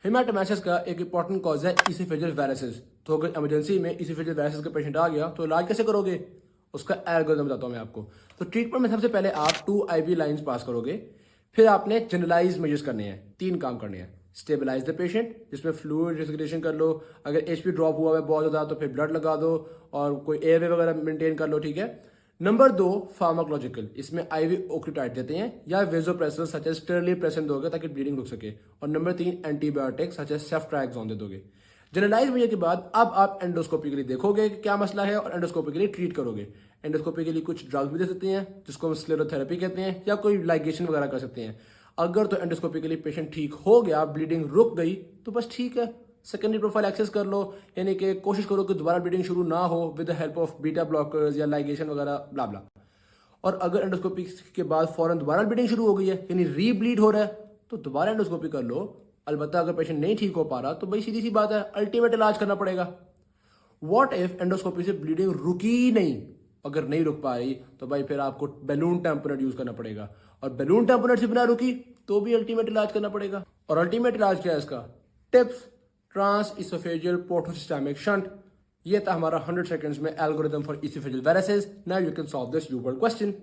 हेमाटोमेसिस का एक important cause है इसोफेजियल वायरसेस। तो अगर इमरजेंसी में इसोफेजियल वायरसेस का पेशेंट आ गया तो इलाज कैसे करोगे, उसका एल्गोरिथम बताता हूँ मैं आपको। तो ट्रीटमेंट में सबसे पहले आप 2 IV लाइंस पास करोगे। फिर आपने जनरलाइज मेजर्स करने हैं, 3 काम करने हैं। स्टेबलाइज द पेशेंट, जिसमें फ्लूइड रेस्पिरेशन कर लो, अगर HP ड्रॉप हुआ है बहुत ज़्यादा तो फिर ब्लड लगा दो और कोई एयरवे वगैरह मेंटेन कर लो, ठीक है। नंबर 2 फार्माकोलॉजिकल, इसमें IV ओक्यूटाइड देते हैं या वेजोप्रेसर सच एज स्टेरलिप्रेसन दोगे ताकि ब्लीडिंग रुक सके। और number 3 antibiotic such as ceftriaxone दे दोगे। जनरलाइज मेजर के बाद अब आप एंडोस्कोपी के लिए देखोगे कि क्या मसला है और एंडोस्कोपी के लिए ट्रीट करोगे। एंडोस्कोपी के लिए कुछ ड्रग्स भी दे सकते हैं जिसको हम स्क्लेरोथेरेपी कहते हैं, या कोई लाइगेशन वगैरह कर सकते हैं। अगर तो एंडोस्कोपी के लिए पेशेंट ठीक हो गया, ब्लीडिंग रुक गई, तो बस ठीक है, सेकेंडरी प्रोफाइल एक्सेस कर लो, यानी कि कोशिश करो कि दोबारा ब्लीडिंग शुरू ना हो with the help of beta blockers या लाइगेशन वगैरह ब्ला ब्ला। और अगर एंडोस्कोपी के बाद फौरन दोबारा ब्लीडिंग शुरू हो गई है, यानी रीब्लीड हो रहा है, तो दोबारा एंडोस्कोपी कर लो। अलबत्ता अगर पेशेंट नहीं ठीक हो पा रहा तो भाई सीधी सी बात है, अल्टीमेट इलाज करना पड़ेगा। व्हाट इफ एंडोस्कोपी से ब्लीडिंग रुकी ही नहीं, अगर नहीं रुक पा रही तो भाई फिर आपको बैलून टैम्पोनेट यूज करना पड़ेगा। और बैलून टैम्पोनेट से बिना रुकी तो भी अल्टीमेट इलाज करना पड़ेगा। और अल्टीमेट इलाज क्या है इसका? TIPS trans oesophageal portosystemic shunt. ये था हमारा 100 सेकंड्स में algorithm for oesophageal varices. Now you can solve this used question.